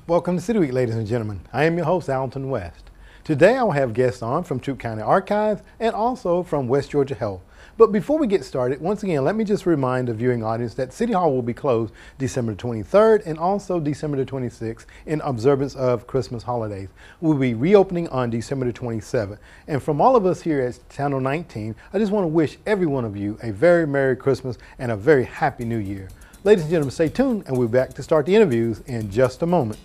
Welcome to City Week, ladies and gentlemen. I am your host, Alton West. Today I will have guests on from Troup County Archives and also from West Georgia Health. But before we get started, once again, let me just remind the viewing audience that City Hall will be closed December 23rd and also December the 26th in observance of Christmas holidays. We'll be reopening on December the 27th. And from all of us here at Channel 19, I just want to wish every one of you a very Merry Christmas and a very Happy New Year. Ladies and gentlemen, stay tuned and we'll be back to start the interviews in just a moment.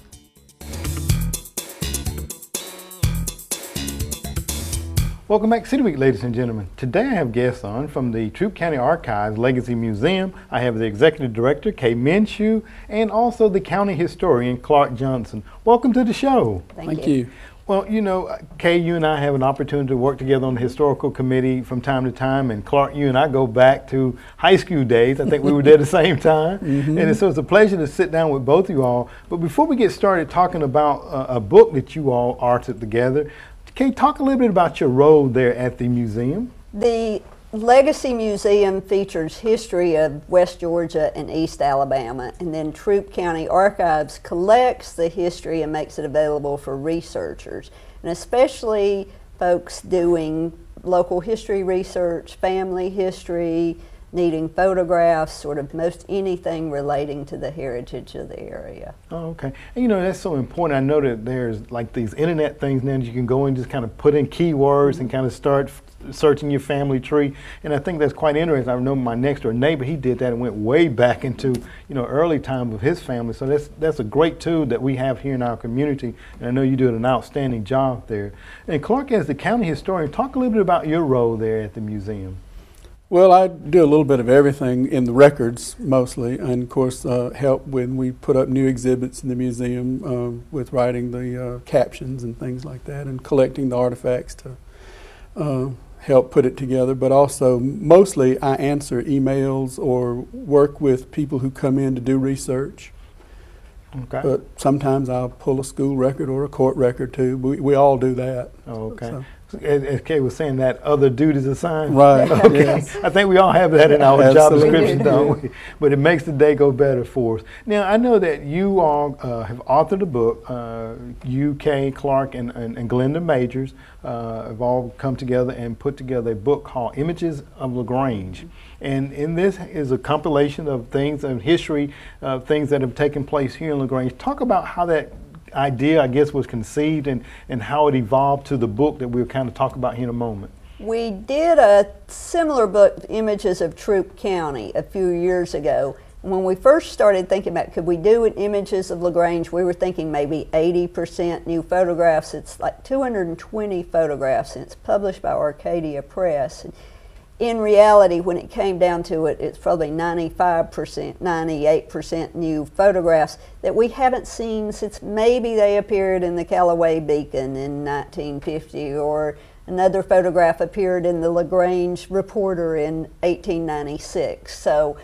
Welcome back to City Week, ladies and gentlemen. Today I have guests on from the Troup County Archives Legacy Museum. I have the Executive Director, Kay Minshew, and also the County Historian, Clark Johnson. Welcome to the show. Thank you. Well, you know, Kay, you and I have an opportunity to work together on the Historical Committee from time to time, and Clark, you and I go back to high school days. I think we were there at the same time. And so it's a pleasure to sit down with both of you all. But before we get started talking about a book that you all authored together, can you talk a little bit about your role there at the museum? The Legacy Museum features history of West Georgia and East Alabama, and then Troup County Archives collects the history and makes it available for researchers, and especially folks doing local history research, family history, needing photographs, sort of most anything relating to the heritage of the area. Oh, okay. And you know, that's so important. I know that there's like these internet things now that you can go and just kind of put in keywords and kind of start searching your family tree. And I think that's quite interesting. I know my next door neighbor, he did that and went way back into, you know, early time of his family. So that's a great tool that we have here in our community. And I know you do an outstanding job there. And Clark, as the county historian, talk a little bit about your role there at the museum. Well, I do a little bit of everything in the records mostly, and of course help when we put up new exhibits in the museum with writing the captions and things like that, and collecting the artifacts to help put it together. But also mostly I answer emails or work with people who come in to do research. Okay. But sometimes I'll pull a school record or a court record too. We all do that. Oh, okay. So. As Kay was saying, that other duties assigned. Right. Okay. Yes. I think we all have that in our job Absolutely. description, don't we? But it makes the day go better for us. Now, I know that you all have authored a book. You, Kay, Clark, and Glenda Majors have all come together and put together a book called Images of LaGrange. And in this is a compilation of things and history, things that have taken place here in LaGrange. Talk about how that idea, I guess, was conceived and how it evolved to the book that we'll kind of talk about here in a moment. We did a similar book, Images of Troup County, a few years ago. When we first started thinking about could we do an Images of LaGrange, we were thinking maybe 80% new photographs. It's like 220 photographs, and it's published by Arcadia Press. In reality, when it came down to it, it's probably 95%, 98% new photographs that we haven't seen since maybe they appeared in the Callaway Beacon in 1950, or another photograph appeared in the LaGrange Reporter in 1896. So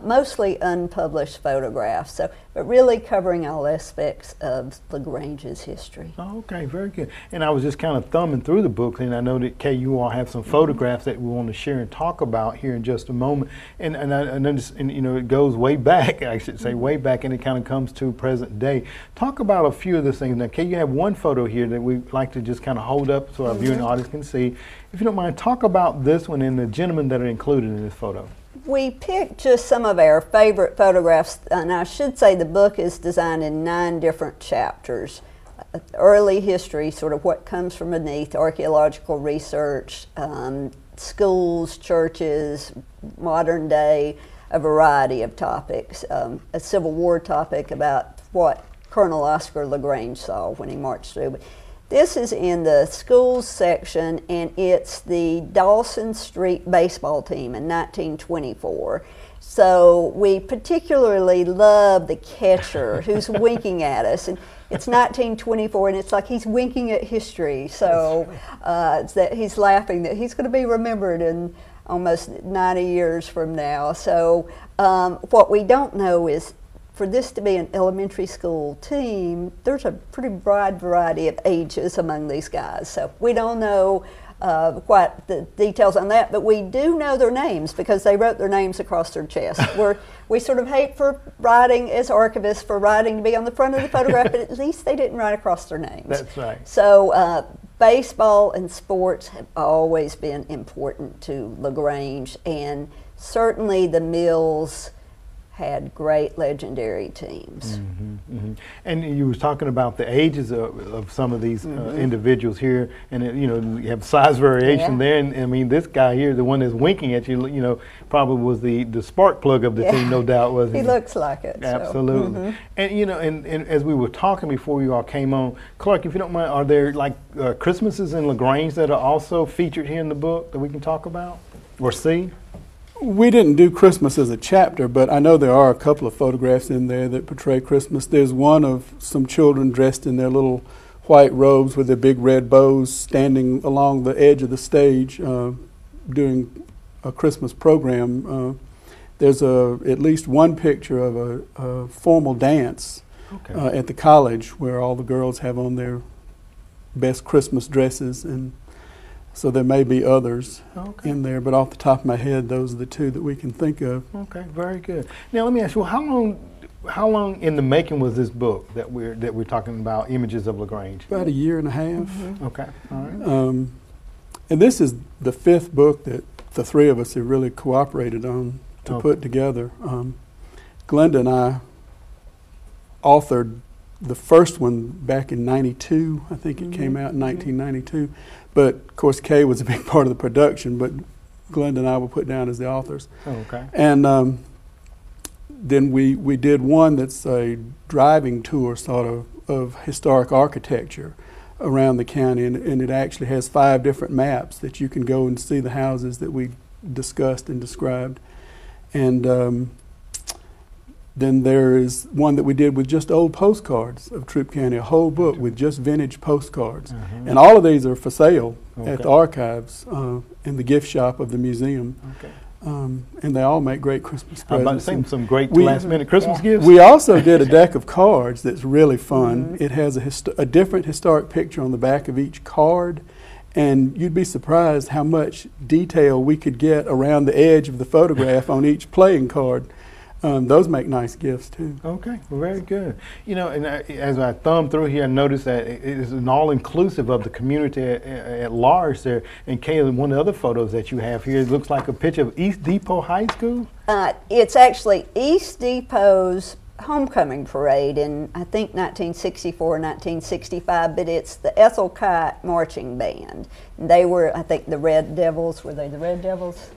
mostly unpublished photographs, but really covering all aspects of LaGrange's history. Oh, okay, very good. And I was just kind of thumbing through the book, and I know that, Kay, you all have some photographs that we want to share and talk about here in just a moment. And you know, it goes way back, I should say, way back, and it kind of comes to present day. Talk about a few of the things. Now, Kay, you have one photo here that we'd like to just kind of hold up so our viewing audience can see. If you don't mind, talk about this one and the gentlemen that are included in this photo. We picked just some of our favorite photographs, and I should say the book is designed in 9 different chapters. Early history, sort of what comes from beneath, archaeological research, schools, churches, modern day, a variety of topics. A Civil War topic about what Colonel Oscar LaGrange saw when he marched through. This is in the schools section, and it's the Dawson Street baseball team in 1924. So we particularly love the catcher who's winking at us. And it's 1924, and it's like he's winking at history. So it's that he's laughing that he's going to be remembered in almost 90 years from now. So what we don't know is, for this to be an elementary school team, there's a pretty broad variety of ages among these guys. So we don't know quite the details on that, but we do know their names because they wrote their names across their chest. We sort of hate for writing as archivists for writing to be on the front of the photograph, but at least they didn't write across their names. That's right. So baseball and sports have always been important to LaGrange, and certainly the Mills had great legendary teams. And you was talking about the ages of some of these individuals here, and you have size variation there. And I mean, this guy here, the one that's winking at you, probably was the spark plug of the team, no doubt, was he? He looks like it. Absolutely. So. And as we were talking before you all came on, Clark, if you don't mind, are there like Christmases in LaGrange that are also featured here in the book that we can talk about or see? We didn't do Christmas as a chapter, but I know there are a couple of photographs in there that portray Christmas. There's one of some children dressed in their little white robes with their big red bows standing along the edge of the stage doing a Christmas program. There's at least one picture of a formal dance at the college where all the girls have on their best Christmas dresses, and so there may be others in there, but off the top of my head, those are the two that we can think of. Okay, very good. Now let me ask you, how long in the making was this book that we're talking about, Images of LaGrange? About a year and a half. Okay, all right. And this is the fifth book that the three of us have really cooperated on to put together. Glenda and I authored the first one back in '92. I think it came out in 1992. But of course, Kay was a big part of the production, but Glenda and I were put down as the authors. And then we did one that's a driving tour sort of historic architecture around the county, and it actually has 5 different maps that you can go and see the houses that we discussed and described. And then there is one that we did with just old postcards of Troup County, a whole book with just vintage postcards. And all of these are for sale at the archives in the gift shop of the museum. And they all make great Christmas presents. I'm about to say some great last-minute Christmas gifts. We also did a deck of cards that's really fun. It has a different historic picture on the back of each card, and you'd be surprised how much detail we could get around the edge of the photograph on each playing card. Those make nice gifts too. Okay, well, very good. And as I thumb through here, I noticed that it is an all-inclusive of the community at large there. And Kay, one of the other photos that you have here, it looks like a picture of East Depot High School. It's actually East Depot's homecoming parade in, I think, 1964 or 1965, but it's the Ethel Kite Marching Band. And they were, I think, the Red Devils. Were they the Red Devils?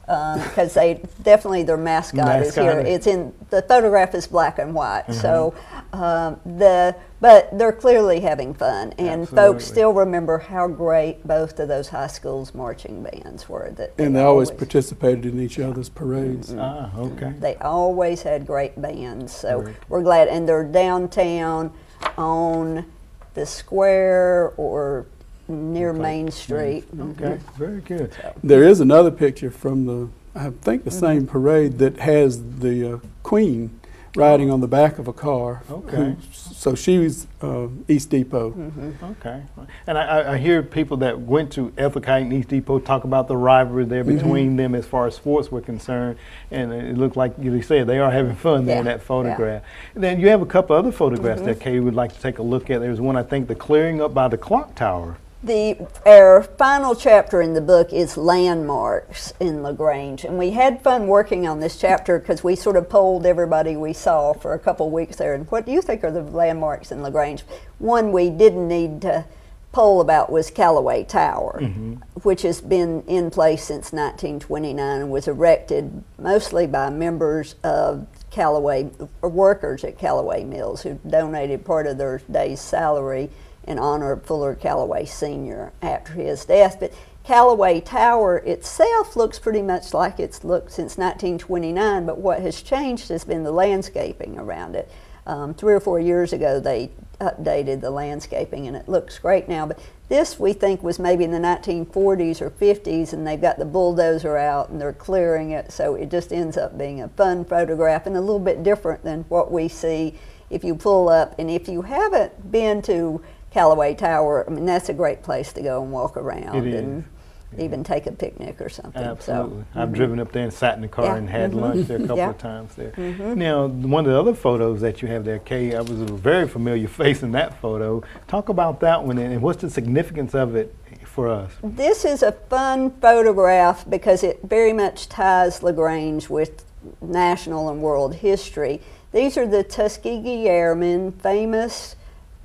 Because their mascot is here. It's in the photograph is black and white. So, but they're clearly having fun, and folks still remember how great both of those high schools' marching bands were. And they always participated in each other's parades. They always had great bands. So we're glad, and they're downtown on the square or near Main Street. Okay, very good. There is another picture from I think the same parade that has the Queen riding on the back of a car. So she's East Depot. Okay. And I hear people that went to Ethel Kite and East Depot talk about the rivalry there between them as far as sports were concerned. And it looked like you said they are having fun there in that photograph. And then you have a couple other photographs that Kay would like to take a look at. There's one, I think, the clearing up by the clock tower. Our final chapter in the book is landmarks in LaGrange, and we had fun working on this chapter because we sort of polled everybody we saw for a couple weeks there. And what do you think are the landmarks in LaGrange? One we didn't need to poll about was Callaway Tower, which has been in place since 1929 and was erected mostly by members of Callaway, or workers at Callaway Mills who donated part of their day's salary in honor of Fuller Callaway Sr. after his death. But Callaway Tower itself looks pretty much like it's looked since 1929, but what has changed has been the landscaping around it. 3 or 4 years ago they updated the landscaping and it looks great now, but this we think was maybe in the 1940s or 50s, and they've got the bulldozer out and they're clearing it, so it just ends up being a fun photograph and a little bit different than what we see if you pull up. And if you haven't been to Callaway Tower, I mean, that's a great place to go and walk around. It is. And even take a picnic or something. Absolutely. So, I've driven up there and sat in the car and had lunch there a couple of times there. Now, one of the other photos that you have there, Kay, I was a very familiar face in that photo. Talk about that one and what's the significance of it for us? This is a fun photograph because it very much ties LaGrange with national and world history. These are the Tuskegee Airmen, famous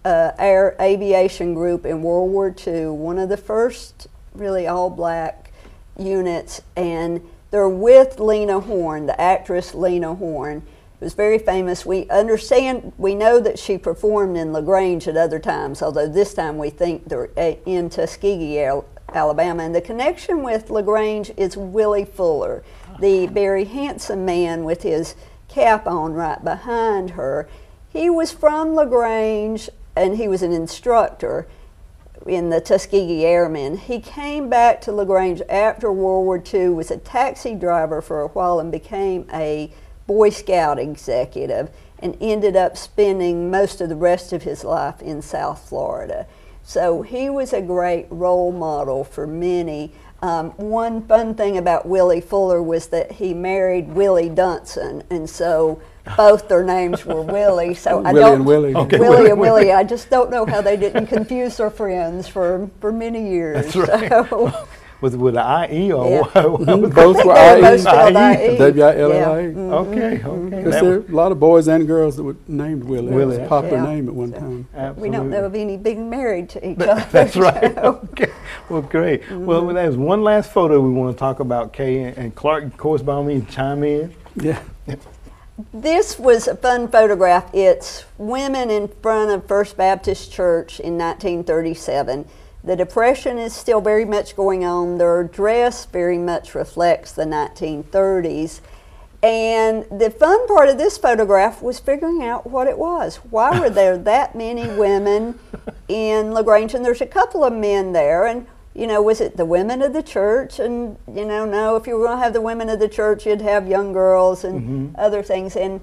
air aviation group in World War II, one of the first really all-black units, and they're with Lena Horne, the actress Lena Horne, who was very famous. We know that she performed in LaGrange at other times, although this time we think they're in Tuskegee, Alabama. And the connection with LaGrange is Willie Fuller, the very handsome man with his cap on right behind her. He was from LaGrange, and he was an instructor in the Tuskegee Airmen. He came back to LaGrange after World War II, was a taxi driver for a while, and became a Boy Scout executive, and ended up spending most of the rest of his life in South Florida. So he was a great role model for many. One fun thing about Willie Fuller was that he married Willie Dunson, and so both their names were Willie. So Willie and Willie. Okay, Willie and Willie. I just don't know how they didn't confuse their friends for many years. That's right. So, Was it with an IE or Yeah. what? Both were they IE. both spelled IE. W-I-L-L-I-E. Okay, Because okay. there are a lot of boys and girls that were named Willie. Willie. It was a popular Yeah. name at one time. Absolutely. we don't know of any being married to each other. That's right. So. Okay. Well, great. Well, there's one last photo we want to talk about, Kay, and Clark, of course, by all means, chime in. Yeah. This was a fun photograph. It's women in front of First Baptist Church in 1937. The Depression is still very much going on. Their dress very much reflects the 1930s. And the fun part of this photograph was figuring out what it was. Why were there that many women in LaGrange? And there's a couple of men there. And, you know, was it the women of the church? And, you know, no, if you were going to have the women of the church, you'd have young girls and other things. And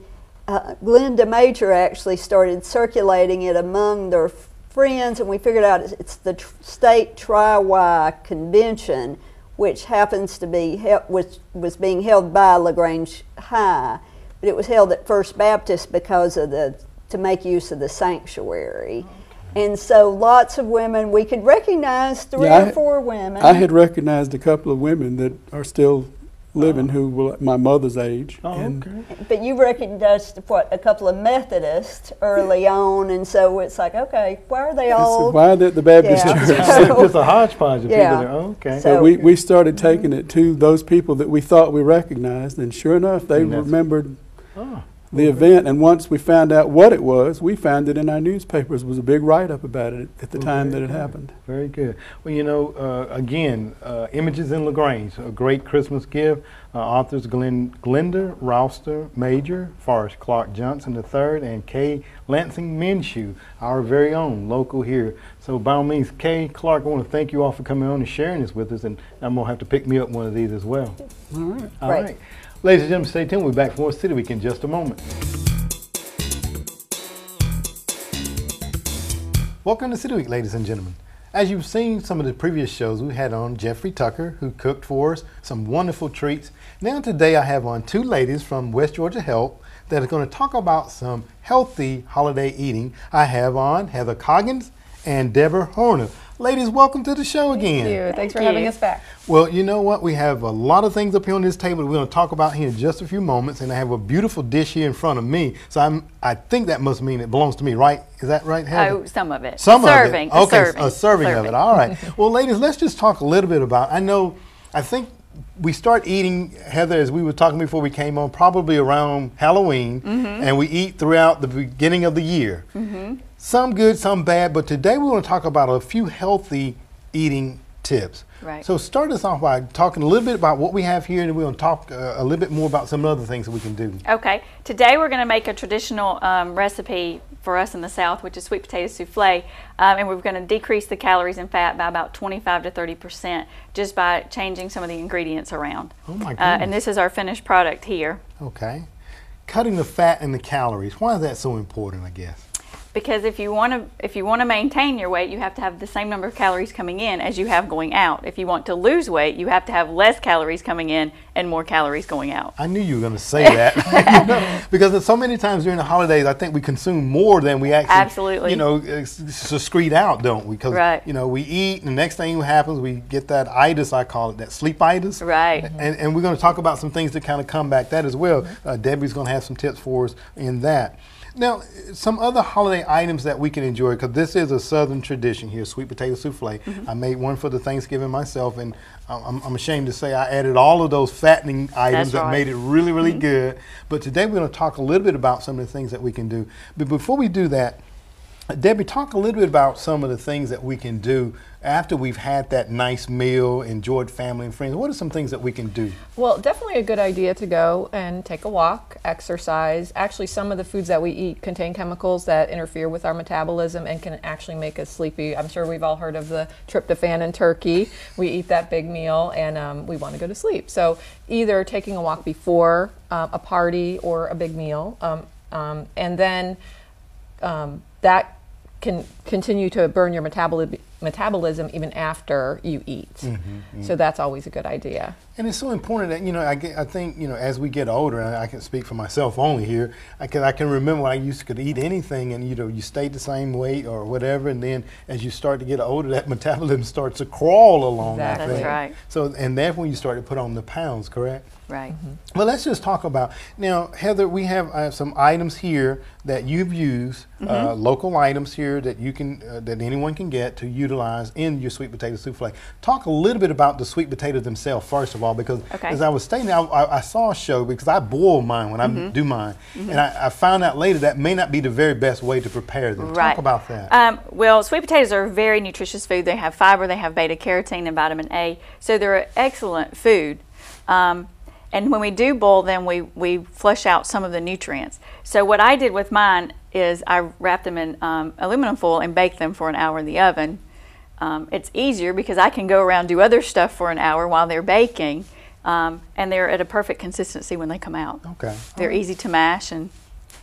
Glenda Major actually started circulating it among their friends, and we figured out it's the state Tri-Y convention, which happens to be was being held by LaGrange High, but it was held at First Baptist because of to make use of the sanctuary. And so lots of women, we could recognize three or four women. I had recognized a couple of women that are still living who were my mother's age. Oh, and okay. But you recognized a couple of Methodists early on, and so it's like, okay, why are they all? why are they at the Baptist Yeah. church? Just a hodgepodge of Yeah. people there. Oh, okay. So- So we started taking it to those people that we thought we recognized, and sure enough, they And that's- remembered Oh, the event. And once we found out what it was, we found it in our newspapers. It was a big write-up about it at the time that it happened. very good. Well, you know, again, Images in LaGrange, a great Christmas gift. Authors Glenda Roster Major, Forrest Clark Johnson III, and Kay Lansing Minshew, our very own local here. So by all means, Kay, Clark, I want to thank you all for coming on and sharing this with us, and I'm going to have to pick me up one of these as well. All right. All Right. right. Ladies and gentlemen, stay tuned. We'll be back for more City Week in just a moment. Welcome to City Week, ladies and gentlemen. As you've seen some of the previous shows, we had on Jeffrey Tucker, who cooked for us some wonderful treats. Now today I have on two ladies from West Georgia Health that are going to talk about some healthy holiday eating. I have on Heather Coggins and Deborah Horner. Ladies, welcome to the show again. Thank you. Thanks for Thank having you. us back. Well, you know what? We have a lot of things up here on this table that we're going to talk about here in just a few moments, and I have a beautiful dish here in front of me. So I think that must mean it belongs to me, right? Is that right, Heather? Oh, some of it. Some serving, of it. Okay, serving, a serving of it. All right. Well, ladies, let's just talk a little bit about. I think we start eating, Heather, as we were talking before we came on, probably around Halloween, and we eat throughout the beginning of the year. Some good, some bad, but today we want to talk about a few healthy eating tips. Right. So start us off by talking a little bit about what we have here, and then we're going to talk a little bit more about some other things that we can do. Okay. Today we're going to make a traditional recipe for us in the South, which is sweet potato souffle, and we're going to decrease the calories and fat by about 25 to 30% just by changing some of the ingredients around. Oh my goodness. And this is our finished product here. Okay. Cutting the fat and the calories. Why is that so important, I guess? Because if you want to maintain your weight, you have to have the same number of calories coming in as you have going out. If you want to lose weight, you have to have less calories coming in and more calories going out. I knew you were going to say that. Because so many times during the holidays, I think we consume more than we actually, Absolutely. secrete out, don't we? Because, Right. We eat, and the next thing happens, we get that itis, I call it, that sleep-itis. Right. And we're going to talk about some things to kind of combat that as well. Debbie's going to have some tips for us in that. Now, some other holiday items that we can enjoy, because this is a Southern tradition here, sweet potato souffle. I made one for the Thanksgiving myself, and I'm ashamed to say I added all of those fattening items that made it really, really good. But today we're going to talk a little bit about some of the things that we can do. But before we do that, Debbie, talk a little bit about some of the things that we can do after we've had that nice meal, enjoyed family and friends. What are some things that we can do? Well, definitely a good idea to go and take a walk, exercise. Actually, some of the foods that we eat contain chemicals that interfere with our metabolism and can actually make us sleepy. I'm sure we've all heard of the tryptophan in turkey. We eat that big meal and we want to go to sleep. So either taking a walk before a party or a big meal, and then that can continue to burn your metabolism even after you eat. So that's always a good idea. And it's so important that, I think, as we get older, and I can speak for myself only here, I can remember when I used to eat anything and, you stayed the same weight or whatever, and then as you start to get older, that metabolism starts to crawl along. Exactly. That's right. So, and that's when you start to put on the pounds, correct? Right. Well, let's just talk about, now, Heather, we have some items here that you've used, local items here that you can, that anyone can get to utilize in your sweet potato souffle. Talk a little bit about the sweet potatoes themselves, first of all, because as I was stating, I saw a show, because I boil mine when I do mine, and I found out later that may not be the very best way to prepare them. Right. Talk about that. Well, sweet potatoes are a very nutritious food. They have fiber, they have beta carotene and vitamin A, so they're an excellent food. And when we do boil them, we flush out some of the nutrients. So what I did with mine is I wrapped them in aluminum foil and baked them for an hour in the oven. It's easier because I can go around and do other stuff for an hour while they're baking, and they're at a perfect consistency when they come out. Okay. They're easy to mash. And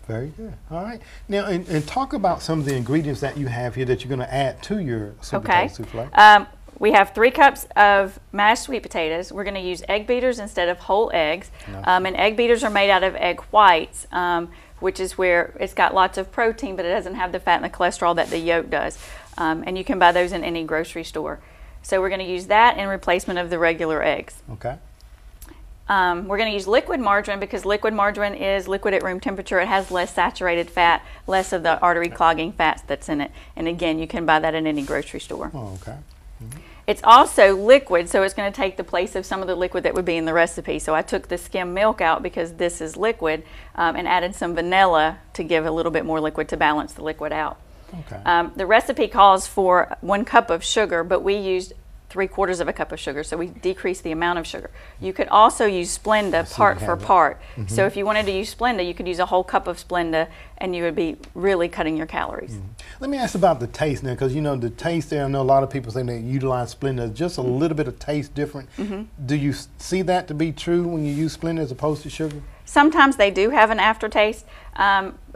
very good. All right. Now, and talk about some of the ingredients that you have here that you're going to add to your sweet potato souffle. We have 3 cups of mashed sweet potatoes. We're going to use egg beaters instead of whole eggs. And egg beaters are made out of egg whites, which is where it's got lots of protein, but it doesn't have the fat and the cholesterol that the yolk does. And you can buy those in any grocery store. So we're going to use that in replacement of the regular eggs. Okay. We're going to use liquid margarine because liquid margarine is liquid at room temperature. It has less saturated fat, less of the artery clogging fats that's in it. And again, you can buy that in any grocery store. Oh, okay. It's also liquid, so it's going to take the place of some of the liquid that would be in the recipe. So I took the skim milk out because this is liquid, and added some vanilla to give a little bit more liquid to balance the liquid out. Okay. The recipe calls for 1 cup of sugar, but we used 3/4 of a cup of sugar, so we decreased the amount of sugar. You could also use Splenda part for part. So if you wanted to use Splenda, you could use a whole cup of Splenda, and you would be really cutting your calories. Let me ask about the taste now, because the taste there, I know a lot of people say they utilize Splenda, just a little bit of taste different. Do you see that to be true when you use Splenda as opposed to sugar? Sometimes they do have an aftertaste.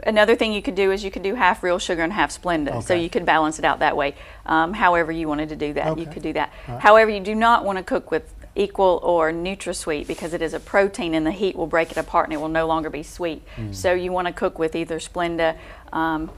Another thing you could do is you could do half real sugar and half Splenda, so you could balance it out that way. However you wanted to do that, you could do that. However, you do not want to cook with Equal or NutraSweet because it is a protein and the heat will break it apart and it will no longer be sweet. So you want to cook with either Splenda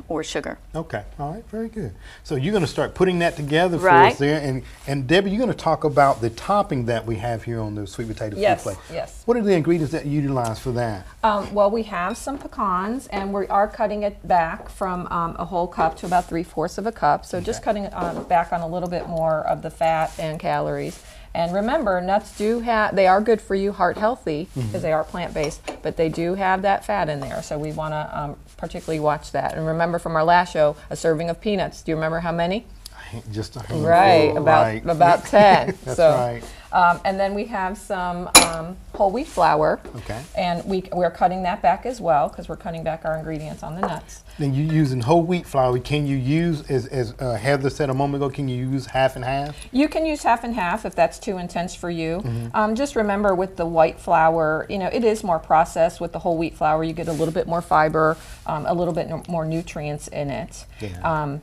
or sugar. Okay, all right, very good. So you're going to start putting that together for us there, and Debbie, you're going to talk about the topping that we have here on the sweet potato souffle. Yes. What are the ingredients that you utilize for that? Well, we have some pecans, and we are cutting it back from a whole cup to about 3/4 of a cup. So just cutting it back on a little bit more of the fat and calories. And remember, nuts they are good for you, heart healthy, because they are plant-based, but they do have that fat in there. So we want to particularly watch that. And remember from our last show, a serving of peanuts. Do you remember how many? Just a handful. Right, about 10. That's so, right. And then we have some whole wheat flour. Okay. And we're cutting that back as well because we're cutting back our ingredients on the nuts. Then you're using whole wheat flour. Can you use, as Heather said a moment ago, can you use half and half? You can use half and half if that's too intense for you. Just remember with the white flour, it is more processed. With the whole wheat flour, you get a little bit more fiber, a little bit more nutrients in it. Yeah.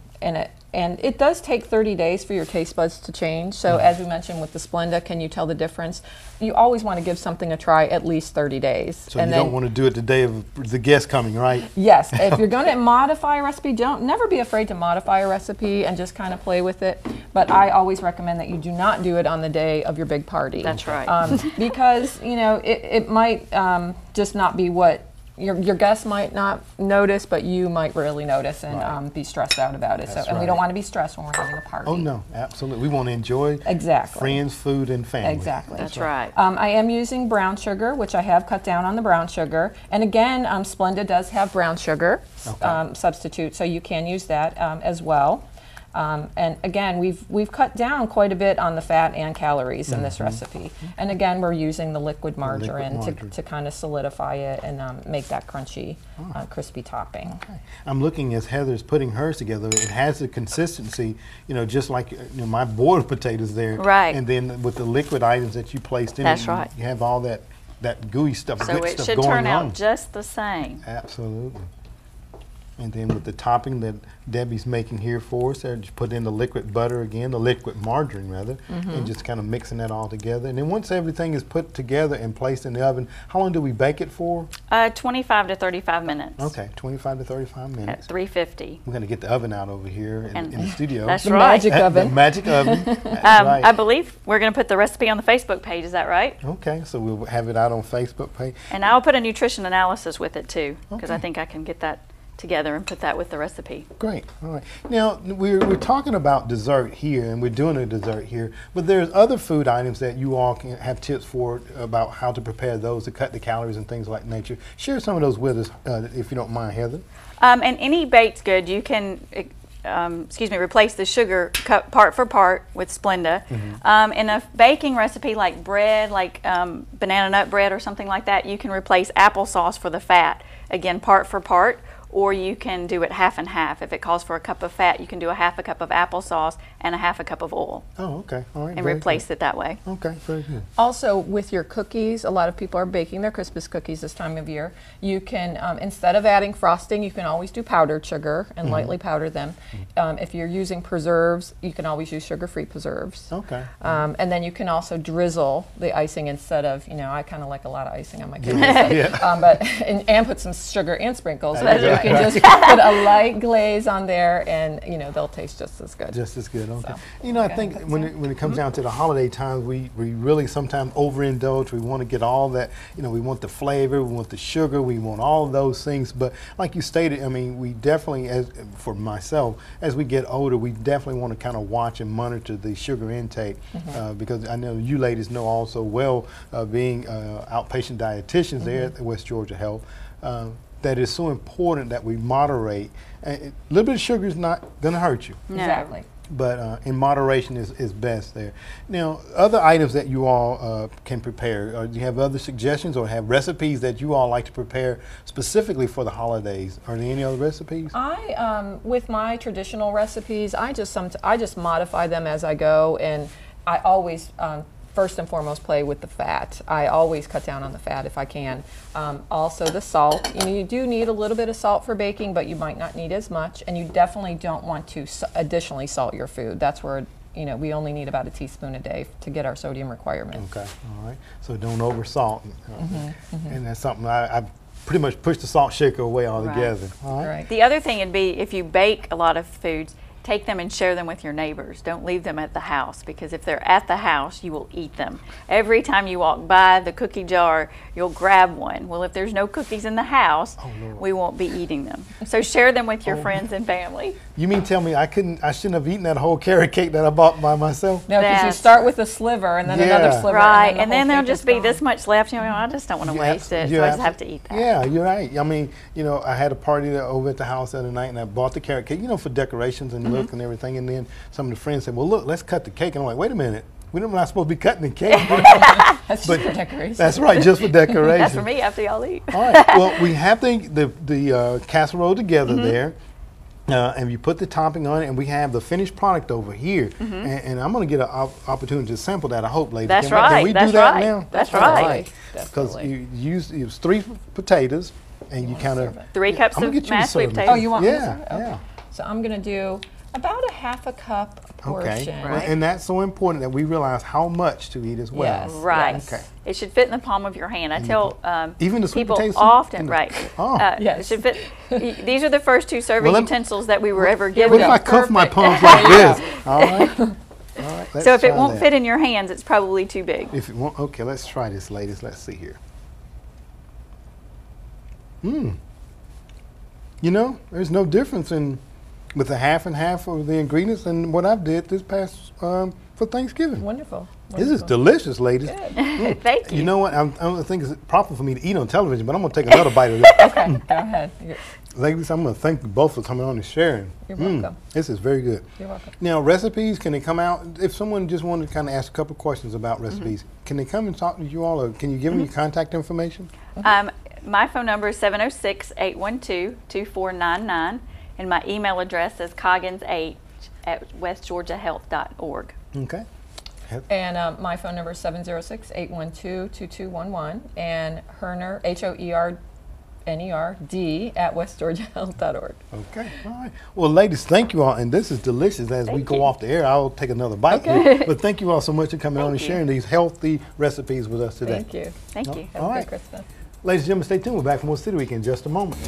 And it does take 30 days for your taste buds to change. So as we mentioned with the Splenda, can you tell the difference? You always want to give something a try at least 30 days. So you don't want to do it the day of the guest coming, right? Yes. If you're going to modify a recipe, never be afraid to modify a recipe and just kind of play with it. But I always recommend that you do not do it on the day of your big party. That's right. Because, it might just not be what your guests might not notice, but you might really notice and be stressed out about it. That's And we right. don't want to be stressed when we're having a party. Oh no, absolutely. We want to enjoy friends, food, and family. Exactly. That's right. I am using brown sugar, which I have cut down on the brown sugar. And again, Splenda does have brown sugar substitute, so you can use that as well. And again, we've cut down quite a bit on the fat and calories in this recipe. And again, we're using the liquid margarine to kind of solidify it and make that crunchy, crispy topping. Okay. I'm looking as Heather's putting hers together. It has the consistency, just like my boiled potatoes there. Right. And then with the liquid items that you placed in That's it, right. you have all that gooey stuff, So good it stuff should going turn on. out just the same. Absolutely. And then with the topping that Debbie's making here for us, just put in the liquid butter again, the liquid margarine rather, and just kind of mixing that all together. And then once everything is put together and placed in the oven, how long do we bake it for? 25 to 35 minutes. Okay, 25 to 35 At minutes. 350. We're going to get the oven out over here in the studio. That's The right. magic oven. The magic oven. That's right. I believe we're going to put the recipe on the Facebook page. Is that right? Okay, so we'll have it out on Facebook page. And I'll put a nutrition analysis with it too, because I Okay. think I can get that together and put that with the recipe. Great. All right. Now we're talking about dessert here, and we're doing a dessert here. But there's other food items that you all can have tips for about how to prepare those to cut the calories and things like nature. Share some of those with us, if you don't mind, Heather. And any baked good, you can replace the sugar cut part for part with Splenda. In a baking recipe like bread, like banana nut bread or something like that, you can replace applesauce for the fat. Again, part for part. Or you can do it half and half. If it calls for a cup of fat, you can do a half a cup of applesauce and a half a cup of oil. Oh, okay. All right. And very replace good. it that way. Okay, very good. Also, with your cookies, a lot of people are baking their Christmas cookies this time of year. You can, instead of adding frosting, you can always do powdered sugar and lightly powder them. If you're using preserves, you can always use sugar-free preserves. Okay. And then you can also drizzle the icing instead of, I kind of like a lot of icing on my cookies. And put some sugar and sprinkles. That's You right. can just put a light glaze on there and, they'll taste just as good. Just as good, okay. So, I think when it comes down to the holiday times, we really sometimes overindulge. We want to get all that, we want the flavor, we want the sugar, we want all of those things. But like you stated, we definitely, for myself, as we get older, we definitely want to kind of watch and monitor the sugar intake because I know you ladies know also well, being outpatient dietitians there at West Georgia Health, that it's so important that we moderate. A little bit of sugar is not going to hurt you. No. Exactly. But in moderation is best there. Now, other items that you all can prepare, do you have other suggestions or have recipes that you all like to prepare specifically for the holidays? Are there any other recipes? With my traditional recipes, I just modify them as I go, and I always first and foremost play with the fat. I always cut down on the fat if I can. Also the salt. You do need a little bit of salt for baking, but you might not need as much, and you definitely don't want to additionally salt your food. That's where we only need about a teaspoon a day to get our sodium requirement. Okay, all right. So don't over salt. And that's something I pretty much push the salt shaker away altogether. Right. All right. Right. The other thing would be if you bake a lot of foods, take them and share them with your neighbors. Don't leave them at the house, because if they're at the house, you will eat them. Every time you walk by the cookie jar, you'll grab one. Well, if there's no cookies in the house, we won't be eating them. So share them with your friends and family. You mean tell me I shouldn't have eaten that whole carrot cake that I bought by myself? No, because you That's- start with a sliver and then another Yeah. sliver. Right, and and then then the whole there'll cake just is be gone. this much left. I just don't want to waste it, so I just have to eat that. Yeah, you're right. I had a party over at the house the other night, and I bought the carrot cake, for decorations and look and everything. And then some of the friends said, "Well, look, let's cut the cake." And I'm like, "Wait a minute, We're not supposed to be cutting the cake. That's just for decoration. That's right, just for decoration. That's for me after y'all eat. All right. Well, we have the casserole together there. And you put the topping on it, and we have the finished product over here. And I'm going to get an opportunity to sample that, I hope, ladies. That's Can right. we That's do that right. now? That's All right. Because Definitely. it was 3 potatoes, and you kind of... 3 cups of mashed sweet potatoes. Oh, you want me to Yeah, serve it? Okay. yeah. So I'm going to do about a half a cup portion. Okay. And that's so important that we realize how much to eat as well. Yes. Right. Okay. It should fit in the palm of your hand. I tell Even the sweet people potato soup? often, right? Oh. It should fit. These are the first 2 serving Well, utensils that we were ever What given. if I cuff my Perfect. palms like this? All right. All right. Let's So if it try won't that. fit in your hands, it's probably too big. If it won't, okay, let's try this, ladies. Let's see here. You know, there's no difference with the half and half of the ingredients and what I've did this past for Thanksgiving. Wonderful. This is delicious, ladies. Thank you. You know what? I don't think it's proper for me to eat on television, but I'm going to take another bite of this. Okay, go ahead. Ladies, I'm going to thank you both for coming on and sharing. You're welcome. This is very good. You're welcome. Now, recipes, can they come out? If someone just wanted to kind of ask a couple questions about recipes, can they come and talk to you all, or can you give them your contact information? My phone number is 706-812-2499, and my email address is coggins8@westgeorgiahealth.org. Okay. And my phone number is 706-812-2211, and Herner, HOERNERD, at westgeorgiahealth.org. Okay. All right. Well, ladies, thank you all. And this is delicious. As we go off the air, I'll take another bite. Okay. But thank you all so much for coming on and sharing these healthy recipes with us today. Thank you. Thank you. Have All a right. good Christmas. Ladies and gentlemen, stay tuned. We're back from More City Week in just a moment.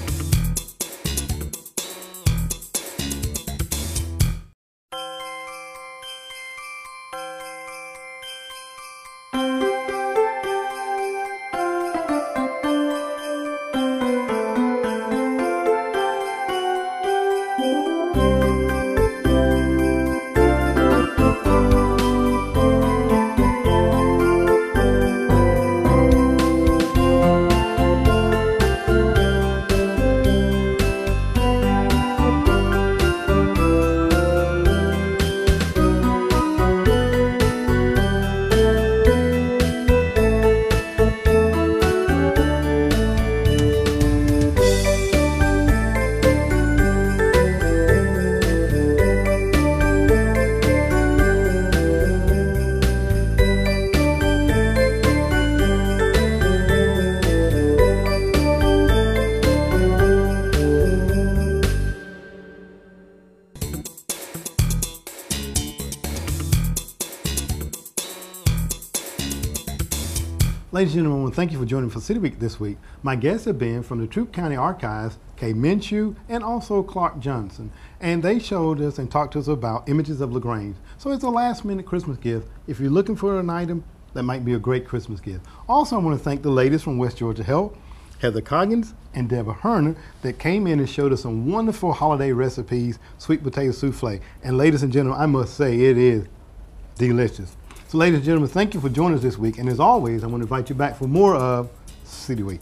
Ladies and gentlemen, thank you for joining for City Week this week. My guests have been from the Troup County Archives, Kay Minshew, and also Clark Johnson. And they showed us and talked to us about images of LaGrange. So it's a last-minute Christmas gift. If you're looking for an item, that might be a great Christmas gift. Also, I want to thank the ladies from West Georgia Health, Heather Coggins and Deborah Herner, that came in and showed us some wonderful holiday recipes, sweet potato souffle. And ladies and gentlemen, I must say it is delicious. So ladies and gentlemen, thank you for joining us this week. And as always, I want to invite you back for more of City Week.